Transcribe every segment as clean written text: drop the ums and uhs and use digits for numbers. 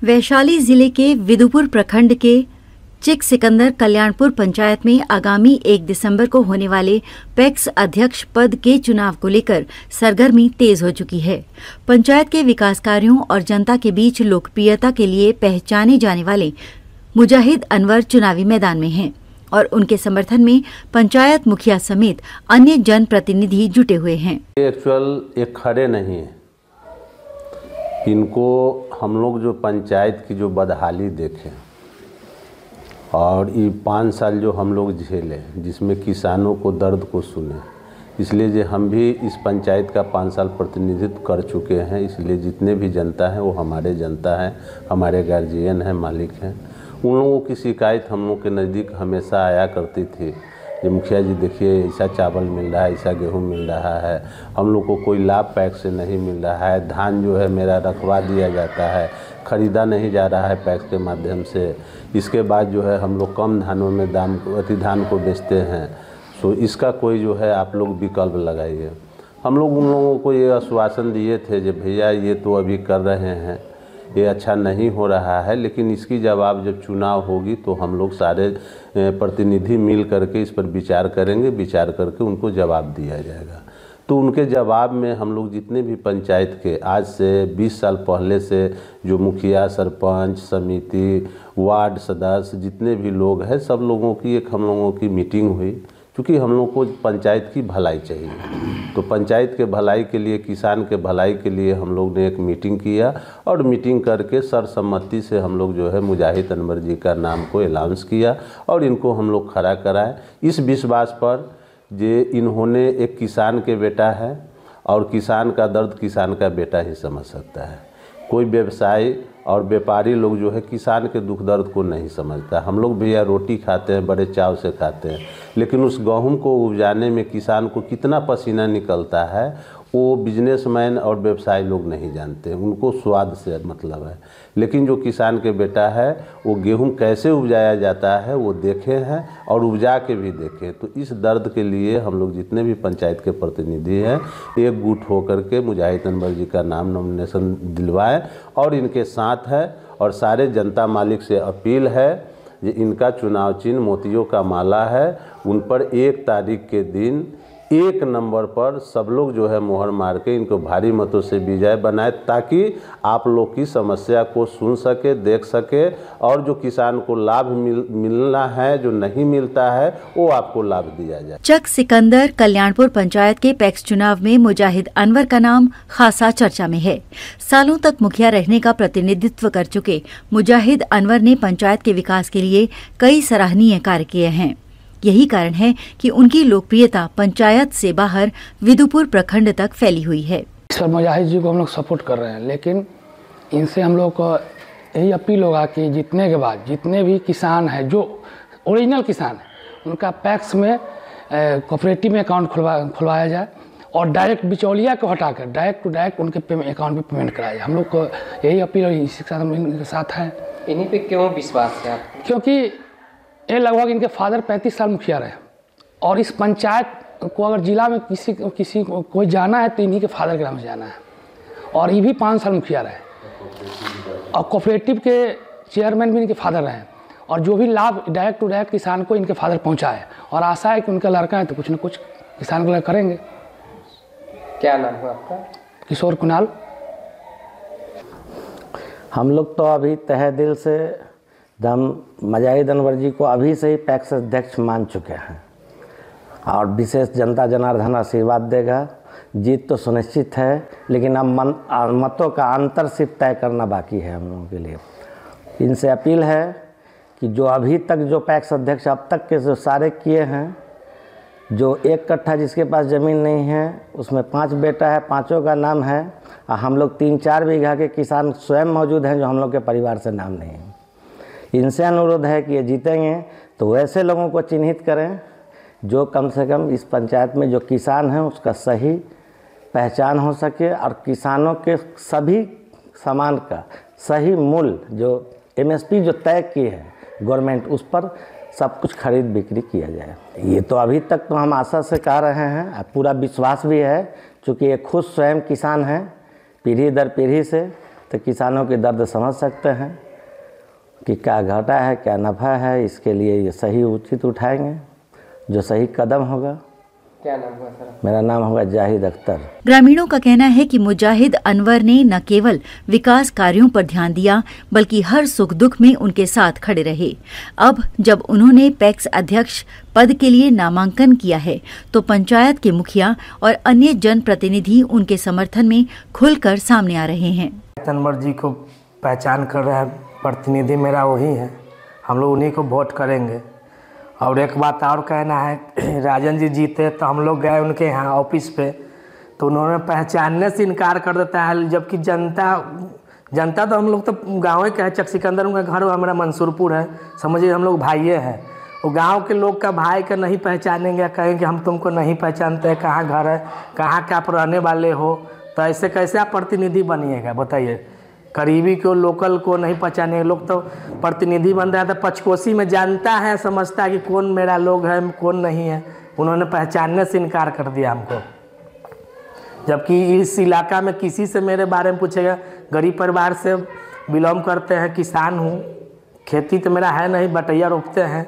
वैशाली जिले के विदुपुर प्रखंड के चिक सिकंदर कल्याणपुर पंचायत में आगामी 1 दिसंबर को होने वाले पैक्स अध्यक्ष पद के चुनाव को लेकर सरगर्मी तेज हो चुकी है। पंचायत के विकास कार्यों और जनता के बीच लोकप्रियता के लिए पहचाने जाने वाले मुजाहिद अनवर चुनावी मैदान में हैं और उनके समर्थन में पंचायत मुखिया समेत अन्य जनप्रतिनिधि जुटे हुए हैं। एक खड़े नहीं है, इनको हम लोग जो पंचायत की जो बदहाली देखें और ये 5 साल जो हम लोग झेले, जिसमें किसानों को दर्द को सुने, इसलिए जो हम भी इस पंचायत का 5 साल प्रतिनिधित्व कर चुके हैं, इसलिए जितने भी जनता है वो हमारे जनता है, हमारे गार्जियन हैं, मालिक हैं। उन लोगों की शिकायत हम लोग के नज़दीक हमेशा आया करती थी कि मुखिया जी देखिए ऐसा चावल मिल रहा है, ऐसा गेहूँ मिल रहा है, हम लोग को कोई लाभ पैक्स से नहीं मिल रहा है, धान जो है मेरा रखवा दिया जाता है, ख़रीदा नहीं जा रहा है पैक्स के माध्यम से। इसके बाद जो है हम लोग कम धानों में धान को बेचते हैं, सो इसका कोई जो है आप लोग विकल्प लगाइए। हम लोग उन लोगों को ये आश्वासन दिए थे कि भैया ये तो अभी कर रहे हैं, ये अच्छा नहीं हो रहा है, लेकिन इसकी जवाब जब चुनाव होगी तो हम लोग सारे प्रतिनिधि मिल करके इस पर विचार करेंगे, विचार करके उनको जवाब दिया जाएगा। तो उनके जवाब में हम लोग जितने भी पंचायत के आज से 20 साल पहले से जो मुखिया, सरपंच, समिति, वार्ड सदस्य जितने भी लोग हैं, सब लोगों की एक हम लोगों की मीटिंग हुई, क्योंकि हम लोग को पंचायत की भलाई चाहिए। तो पंचायत के भलाई के लिए, किसान के भलाई के लिए हम लोग ने एक मीटिंग किया और मीटिंग करके सर्वसम्मति से हम लोग जो है मुजाहिद अनवर जी का नाम को अनाउंस किया और इनको हम लोग खड़ा कराए इस विश्वास पर जे इन्होंने एक किसान के बेटा है और किसान का दर्द किसान का बेटा ही समझ सकता है। कोई व्यवसायी और व्यापारी लोग जो है किसान के दुख दर्द को नहीं समझता। हम लोग भैया रोटी खाते हैं, बड़े चाव से खाते हैं, लेकिन उस गेहूं को उपजाने में किसान को कितना पसीना निकलता है वो बिजनेसमैन और व्यवसायी लोग नहीं जानते, उनको स्वाद से मतलब है। लेकिन जो किसान के बेटा है वो गेहूं कैसे उपजाया जाता है वो देखे हैं और उपजा के भी देखे। तो इस दर्द के लिए हम लोग जितने भी पंचायत के प्रतिनिधि हैं एक गुट होकर के मुजाहिद अनवर जी का नाम नॉमिनेशन दिलवाएं और इनके साथ है। और सारे जनता मालिक से अपील है कि इनका चुनाव चिन्ह मोतियों का माला है, उन पर 1 तारीख के दिन 1 नंबर पर सब लोग जो है मोहर मार के इनको भारी मतों से विजय बनाए, ताकि आप लोग की समस्या को सुन सके, देख सके और जो किसान को लाभ मिलना है, जो नहीं मिलता है, वो आपको लाभ दिया जाए। चक सिकंदर कल्याणपुर पंचायत के पैक्स चुनाव में मुजाहिद अनवर का नाम खासा चर्चा में है। सालों तक मुखिया रहने का प्रतिनिधित्व कर चुके मुजाहिद अनवर ने पंचायत के विकास के लिए कई सराहनीय कार्य किए हैं। यही कारण है कि उनकी लोकप्रियता पंचायत से बाहर विदुपुर प्रखंड तक फैली हुई है। इस पर मुजाहिद जी को हम लोग सपोर्ट कर रहे हैं, लेकिन इनसे हम लोग को यही अपील होगा कि जीतने के बाद जितने भी किसान हैं, जो ओरिजिनल किसान हैं, उनका पैक्स में कोऑपरेटिव में अकाउंट खुलवाया जाए और डायरेक्ट बिचौलिया को हटाकर डायरेक्ट टू डायरेक्ट उनके अकाउंट में पेमेंट कराया जाए। हम लोग को यही अपील है, इसी के साथ हम इनके साथ हैं। इन्हीं पे क्यों विश्वास है? क्योंकि ये लगभग इनके फादर 35 साल मुखिया रहे और इस पंचायत को अगर जिला में किसी को कोई जाना है तो इन्हीं के फादर के नाम से जाना है। और ये भी 5 साल मुखिया रहे और कोऑपरेटिव के चेयरमैन भी इनके फादर रहे और जो भी लाभ डायरेक्ट टू डायरेक्ट किसान को इनके फादर पहुंचाए। और आशा है कि उनका लड़का है तो कुछ न कुछ किसान के लिए करेंगे। क्या नाम है आपका? किशोर कुणाल। हम लोग तो अभी तहे दिल से मुजाहिद अनवर जी को अभी से ही पैक्स अध्यक्ष मान चुके हैं और विशेष जनता जनार्दन आशीर्वाद देगा। जीत तो सुनिश्चित है, लेकिन अब मतों का अंतर सिर्फ तय करना बाकी है हम लोगों के लिए। इनसे अपील है कि जो अभी तक जो पैक्स अध्यक्ष अब तक के जो सारे किए हैं, जो 1 कट्ठा जिसके पास ज़मीन नहीं है उसमें 5 बेटा है, 5 का नाम है। हम लोग 3-4 बीघा के किसान स्वयं मौजूद हैं जो हम लोग के परिवार से नाम नहीं है। इनसे अनुरोध है कि ये जीतेंगे तो वैसे लोगों को चिन्हित करें जो कम से कम इस पंचायत में जो किसान हैं उसका सही पहचान हो सके और किसानों के सभी सामान का सही मूल्य जो MSP जो तय की है गवर्नमेंट, उस पर सब कुछ खरीद बिक्री किया जाए। ये तो अभी तक तो हम आशा से कह रहे हैं, पूरा विश्वास भी है, चूँकि ये खुद स्वयं किसान हैं पीढ़ी दर पीढ़ी से, तो किसानों की दर्द समझ सकते हैं कि क्या घाटा है क्या नफ़ा है। इसके लिए ये सही उचित उठाएंगे जो सही कदम होगा। क्या नाम हुआ सर? मेरा नाम होगा जाहिद अख्तर। ग्रामीणों का कहना है कि मुजाहिद अनवर ने न केवल विकास कार्यों पर ध्यान दिया बल्कि हर सुख दुख में उनके साथ खड़े रहे। अब जब उन्होंने पैक्स अध्यक्ष पद के लिए नामांकन किया है तो पंचायत के मुखिया और अन्य जनप्रतिनिधि उनके समर्थन में खुलकर सामने आ रहे हैं। अनवर जी को पहचान कर रहा है, प्रतिनिधि मेरा वही है, हम लोग उन्हीं को वोट करेंगे। और एक बात और कहना है, राजन जी जीते तो हम लोग गए उनके यहाँ ऑफिस पे तो उन्होंने पहचानने से इनकार कर देता है, जबकि जनता तो हम लोग तो गाँव के हैं। चक सिकंदर उनका घर हमारा मंसूरपुर है, समझिए हम लोग भाइये हैं। वो गांव के लोग का भाई का नहीं पहचानेंगे, कहेंगे हम तुमको नहीं पहचानते हैं, कहाँ घर है, कहाँ क्या आप रहने वाले हो, तो ऐसे कैसे आप प्रतिनिधि बनिएगा बताइए। करीबी को लोकल को नहीं पहचाने लोग तो प्रतिनिधि बन रहा था। पंचकोशी में जानता है, समझता है कि कौन मेरा लोग है कौन नहीं है, उन्होंने पहचानने से इनकार कर दिया हमको। जबकि इस इलाका में किसी से मेरे बारे में पूछेगा, गरीब परिवार से बिलोंग करते हैं, किसान हूँ, खेती तो मेरा है नहीं, बटैया रोपते हैं,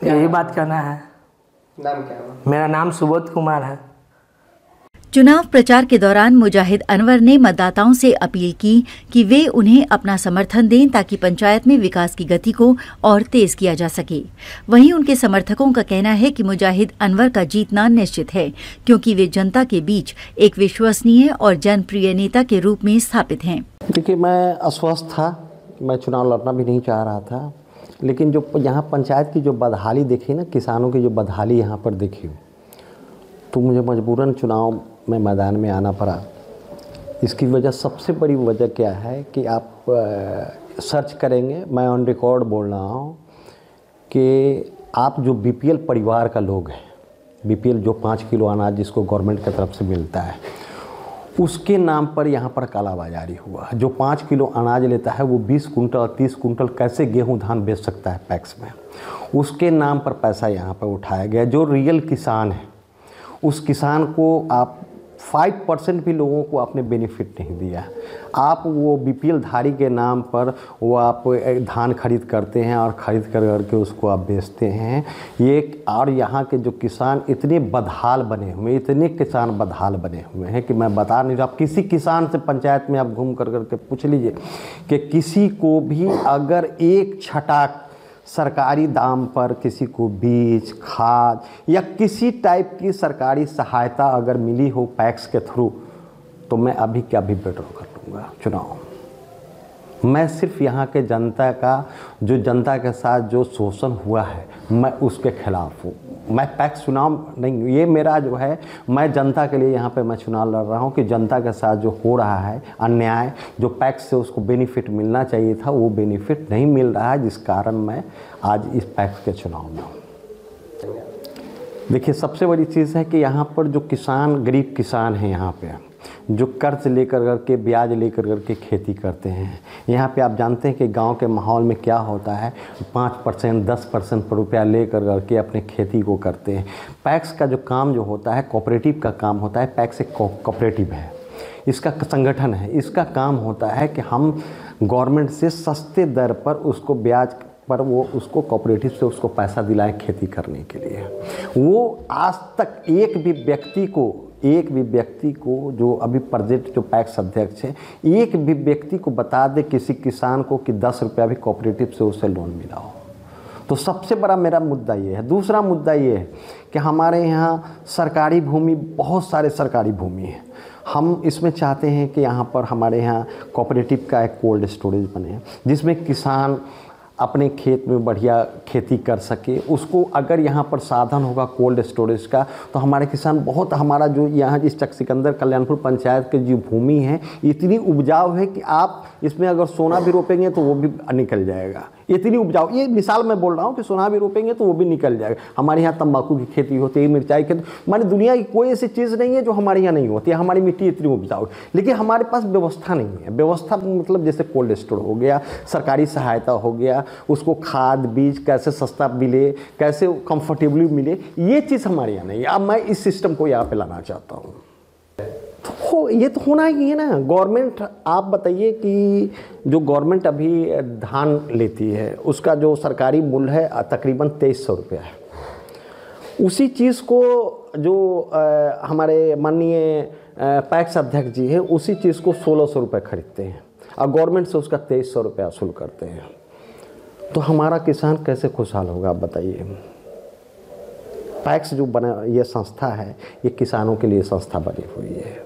यही बात कहना है। नाम क्या हुआ? मेरा नाम सुबोध कुमार है। चुनाव प्रचार के दौरान मुजाहिद अनवर ने मतदाताओं से अपील की कि वे उन्हें अपना समर्थन दें ताकि पंचायत में विकास की गति को और तेज किया जा सके। वहीं उनके समर्थकों का कहना है कि मुजाहिद अनवर का जीतना निश्चित है क्योंकि वे जनता के बीच एक विश्वसनीय और जनप्रिय नेता के रूप में स्थापित हैं। देखिए, मैं अस्वस्थ था, मैं चुनाव लड़ना भी नहीं चाह रहा था, लेकिन जो यहाँ पंचायत की जो बदहाली देखी ना, किसानों की जो बदहाली यहाँ पर देखी, तो मुझे मजबूरन चुनाव में मैदान में आना पड़ा। इसकी वजह, सबसे बड़ी वजह क्या है कि आप सर्च करेंगे, मैं ऑन रिकॉर्ड बोल रहा हूँ कि आप जो बीपीएल परिवार का लोग हैं, बीपीएल जो 5 किलो अनाज जिसको गवर्नमेंट की तरफ से मिलता है, उसके नाम पर यहाँ पर कालाबाजारी हुआ। जो 5 किलो अनाज लेता है वो 20 कुंटल 30 कुंटल कैसे गेहूं धान बेच सकता है पैक्स में, उसके नाम पर पैसा यहाँ पर उठाया गया। जो रियल किसान है उस किसान को आप 5% भी लोगों को आपने बेनिफिट नहीं दिया। आप वो बीपीएल धारी के नाम पर वो आप धान खरीद करते हैं और ख़रीद करके उसको आप बेचते हैं। ये और यहाँ के जो किसान इतने बदहाल बने हुए, इतने किसान बदहाल बने हुए हैं कि मैं बता नहीं। आप किसी किसान से पंचायत में आप घूम करके पूछ लीजिए कि किसी को भी अगर एक छटाक सरकारी दाम पर किसी को बीज, खाद या किसी टाइप की सरकारी सहायता अगर मिली हो पैक्स के थ्रू, तो मैं अभी क्या भी विड्रॉ कर लूँगा चुनाव। मैं सिर्फ यहाँ के जनता का, जो जनता के साथ जो शोषण हुआ है, मैं उसके खिलाफ हूँ। मैं पैक्स चुनाव नहीं, ये मेरा जो है, मैं जनता के लिए यहाँ पे मैं चुनाव लड़ रहा हूँ कि जनता के साथ जो हो रहा है अन्याय, जो पैक्स से उसको बेनिफिट मिलना चाहिए था वो बेनिफिट नहीं मिल रहा है, जिस कारण मैं आज इस पैक्स के चुनाव में हूँ। देखिए, सबसे बड़ी चीज़ है कि यहाँ पर जो किसान, गरीब किसान हैं यहाँ पे, जो कर्ज लेकर करके, ब्याज लेकर करके खेती करते हैं। यहाँ पे आप जानते हैं कि गांव के माहौल में क्या होता है, 5% 10% पर रुपया लेकर करके अपने खेती को करते हैं। पैक्स का जो काम जो होता है, कोऑपरेटिव का काम होता है। पैक्स एक कोऑपरेटिव है, इसका संगठन है। इसका काम होता है कि हम गवर्नमेंट से सस्ते दर पर उसको ब्याज पर वो उसको कोऑपरेटिव से उसको पैसा दिलाएं खेती करने के लिए। वो आज तक एक भी व्यक्ति को जो अभी प्रेजेंट जो पैक्स अध्यक्ष है, एक भी व्यक्ति को बता दे किसी किसान को कि 10 रुपया भी कोऑपरेटिव से उसे लोन मिला हो। तो सबसे बड़ा मेरा मुद्दा ये है। दूसरा मुद्दा ये है कि हमारे यहाँ सरकारी भूमि, बहुत सारे सरकारी भूमि है। हम इसमें चाहते हैं कि यहाँ पर हमारे यहाँ कोऑपरेटिव का एक कोल्ड स्टोरेज बने, जिसमें किसान अपने खेत में बढ़िया खेती कर सके। उसको अगर यहाँ पर साधन होगा कोल्ड स्टोरेज का, तो हमारे किसान बहुत, हमारा जो यहाँ इस चक सिकंदर कल्याणपुर पंचायत की जो भूमि है इतनी उपजाऊ है कि आप इसमें अगर सोना भी रोपेंगे तो वो भी निकल जाएगा। इतनी उपजाऊ, ये मिसाल मैं बोल रहा हूँ कि सोना भी रोपेंगे तो वो भी निकल जाएगा। हमारे यहाँ तंबाकू की खेती होती है, मिर्चाई की, हमारी दुनिया की कोई ऐसी चीज़ नहीं है जो हमारे यहाँ नहीं होती है। हमारी मिट्टी इतनी उपजाऊ, लेकिन हमारे पास व्यवस्था नहीं है। व्यवस्था मतलब जैसे कोल्ड स्टोर हो गया, सरकारी सहायता हो गया, उसको खाद बीज कैसे सस्ता मिले, कैसे कंफर्टेबली मिले, ये चीज़ हमारे यहाँ नहीं है। अब मैं इस सिस्टम को यहाँ पे लाना चाहता हूँ। तो तो ये तो होना ही है ना। गवर्नमेंट, आप बताइए कि जो गवर्नमेंट अभी धान लेती है उसका जो सरकारी मूल्य है तकरीबन 2300 रुपया है। उसी चीज़ को जो हमारे माननीय पैक्स अध्यक्ष जी हैं उसी चीज़ को 1600 रुपये खरीदते हैं और गवर्नमेंट से उसका 2300 रुपया वसूल करते हैं। तो हमारा किसान कैसे खुशहाल होगा आप बताइए। पैक्स जो बना ये संस्था है ये किसानों के लिए संस्था बनी हुई है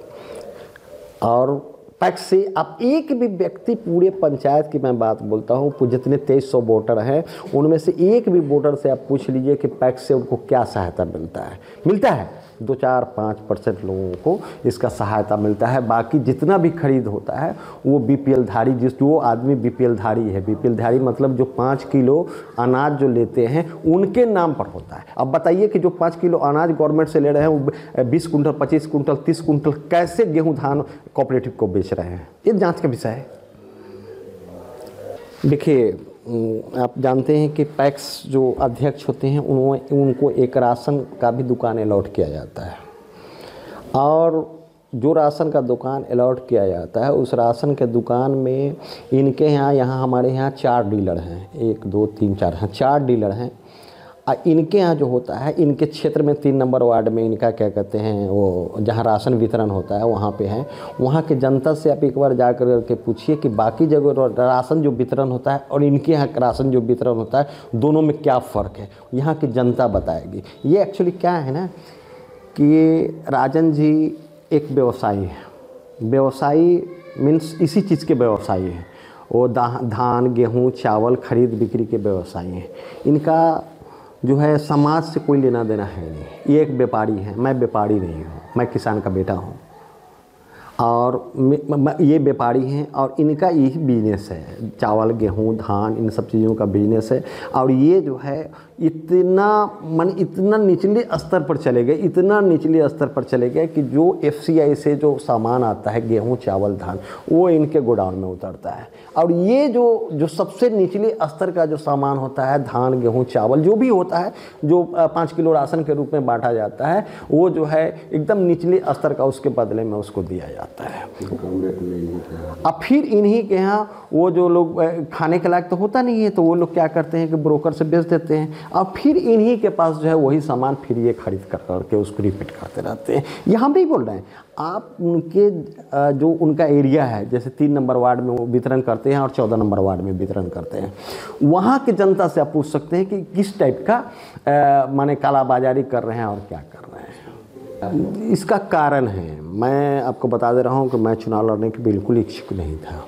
और पैक्स से आप एक भी व्यक्ति पूरे पंचायत की मैं बात बोलता हूँ जितने 2300 वोटर हैं उनमें से एक भी वोटर से आप पूछ लीजिए कि पैक्स से उनको क्या सहायता मिलता है 2-4-5% लोगों को इसका सहायता मिलता है। बाकी जितना भी खरीद होता है वो बीपीएल धारी जो आदमी बीपीएल धारी है, बीपीएल धारी मतलब जो 5 किलो अनाज जो लेते हैं उनके नाम पर होता है। अब बताइए कि जो 5 किलो अनाज गवर्नमेंट से ले रहे हैं वो 20 कुंटल 25 कुंटल 30 कुंटल कैसे गेहूँ धान कोऑपरेटिव को बेच रहे हैं, ये जाँच का विषय है। देखिए आप जानते हैं कि पैक्स जो अध्यक्ष होते हैं उनको एक राशन का भी दुकान अलॉट किया जाता है और जो राशन का दुकान अलॉट किया जाता है उस राशन के दुकान में इनके यहाँ हमारे यहाँ 4 डीलर हैं, 1 2 3 4 हैं, 4 डीलर हैं। इनके यहाँ जो होता है इनके क्षेत्र में 3 नंबर वार्ड में इनका क्या कहते हैं वो जहाँ राशन वितरण होता है वहाँ पे है। वहाँ के जनता से आप एक बार जा कर के पूछिए कि बाकी जगह राशन जो वितरण होता है और इनके यहाँ राशन जो वितरण होता है दोनों में क्या फ़र्क है, यहाँ की जनता बताएगी। ये एक्चुअली क्या है ना कि राजन जी एक व्यवसायी है, व्यवसायी मीन्स इसी चीज़ के व्यवसायी हैं। वो धान गेहूँ चावल खरीद बिक्री के व्यवसायी हैं। इनका जो है समाज से कोई लेना देना है नहीं। ये एक व्यापारी है, मैं व्यापारी नहीं हूँ, मैं किसान का बेटा हूँ और ये व्यापारी हैं और इनका यही बिजनेस है, चावल गेहूँ धान इन सब चीज़ों का बिजनेस है। और ये जो है इतना निचले स्तर पर चले गए, इतना निचले स्तर पर चले गए कि जो FCI से जो सामान आता है गेहूँ चावल धान वो इनके गोडाउन में उतरता है। और ये जो सबसे निचले स्तर का जो सामान होता है धान गेहूँ चावल जो भी होता है जो 5 किलो राशन के रूप में बांटा जाता है वो जो है एकदम निचले स्तर का उसके बदले में उसको दिया जाता है। अब फिर इन्हीं के यहाँ वो जो लोग खाने के लायक तो होता नहीं है तो वो लोग क्या करते हैं कि ब्रोकर से बेच देते हैं और फिर इन्हीं के पास जो है वही सामान फिर ये खरीद करके उसको रिपीट करते रहते हैं। यहाँ भी बोल रहे हैं आप उनके जो उनका एरिया है जैसे 3 नंबर वार्ड में वो वितरण करते हैं और 14 नंबर वार्ड में वितरण करते हैं। वहाँ की जनता से आप पूछ सकते हैं कि किस टाइप का माने कालाबाजारी कर रहे हैं और क्या कर रहे हैं। इसका कारण है, मैं आपको बता दे रहा हूँ कि मैं चुनाव लड़ने की बिल्कुल इच्छुक नहीं था।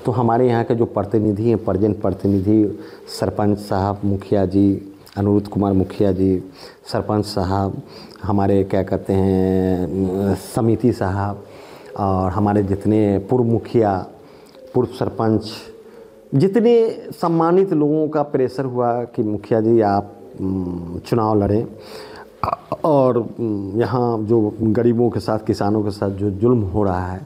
तो हमारे यहाँ के जो प्रतिनिधि हैं प्रेजेंट प्रतिनिधि सरपंच साहब मुखिया जी अनुरुद्ध कुमार मुखिया जी सरपंच साहब हमारे क्या कहते हैं समिति साहब और हमारे जितने पूर्व मुखिया पूर्व सरपंच जितने सम्मानित लोगों का प्रेशर हुआ कि मुखिया जी आप चुनाव लड़ें और यहाँ जो गरीबों के साथ किसानों के साथ जो जुल्म हो रहा है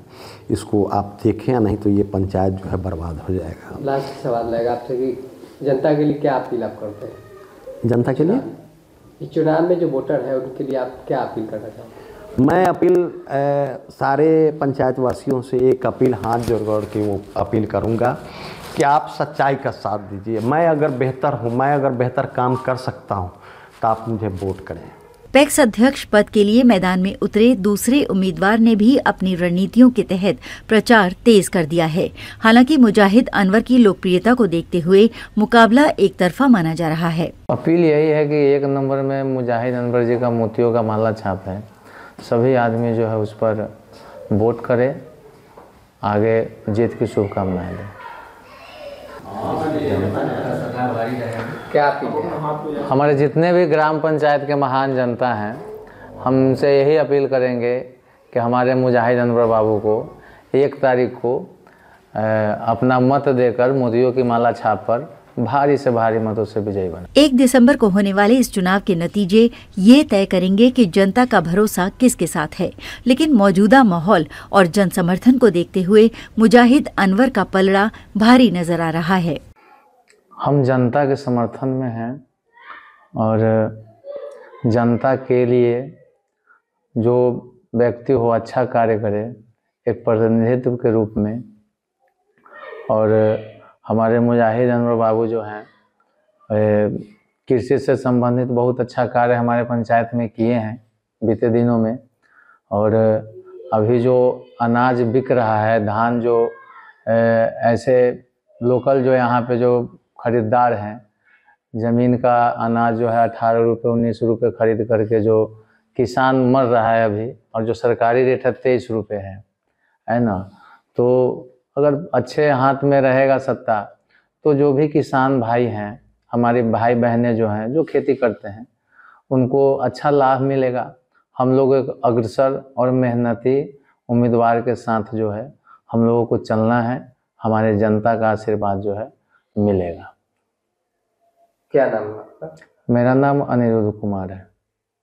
इसको आप देखें, नहीं तो ये पंचायत जो है बर्बाद हो जाएगा। लास्ट सवाल रहेगा आपसे कि जनता के लिए क्या अपील आप करते हैं? जनता के लिए इस चुनाव में जो वोटर है उनके लिए आप क्या अपील करना चाहते हैं? मैं अपील सारे पंचायत वासियों से एक अपील हाथ जोड़ के वो अपील करूँगा कि आप सच्चाई का साथ दीजिए। मैं अगर बेहतर हूँ, मैं अगर बेहतर काम कर सकता हूँ तो आप मुझे वोट करें। पैक्स अध्यक्ष पद के लिए मैदान में उतरे दूसरे उम्मीदवार ने भी अपनी रणनीतियों के तहत प्रचार तेज कर दिया है। हालांकि मुजाहिद अनवर की लोकप्रियता को देखते हुए मुकाबला एक तरफा माना जा रहा है। अपील यही है कि 1 नंबर में मुजाहिद अनवर जी का मोतियों का माला छाप है, सभी आदमी जो है उस पर वोट करें, आगे जीत की शुभकामनाएं दें। क्या अपील है? हमारे जितने भी ग्राम पंचायत के महान जनता हैं हम उनसे यही अपील करेंगे कि हमारे मुजाहिद अनवर बाबू को 1 तारीख को अपना मत देकर मोतियों की माला छाप पर भारी से भारी मतों से विजयी बने। 1 दिसंबर को होने वाले इस चुनाव के नतीजे ये तय करेंगे कि जनता का भरोसा किसके साथ है। लेकिन मौजूदा माहौल और जन समर्थन को देखते हुए मुजाहिद अनवर का पलड़ा भारी नजर आ रहा है। हम जनता के समर्थन में हैं और जनता के लिए जो व्यक्ति हो अच्छा कार्य करे, एक प्रतिनिधित्व के रूप में। और हमारे मुजाहिद अनवर बाबू जो हैं कृषि से संबंधित बहुत अच्छा कार्य हमारे पंचायत में किए हैं बीते दिनों में। और अभी जो अनाज बिक रहा है, धान जो ऐसे लोकल जो यहाँ पे जो खरीदार हैं, ज़मीन का अनाज जो है 18 रुपये 19 रुपये खरीद करके जो किसान मर रहा है अभी, और जो सरकारी रेट है 23 रुपये है ना। तो अगर अच्छे हाथ में रहेगा सत्ता तो जो भी किसान भाई हैं, हमारे भाई बहनें जो हैं जो खेती करते हैं, उनको अच्छा लाभ मिलेगा। हम लोग एक अग्रसर और मेहनती उम्मीदवार के साथ जो है हम लोगों को चलना है, हमारे जनता का आशीर्वाद जो है मिलेगा। क्या नाम है आपका? मेरा नाम अनिरुद्ध कुमार है।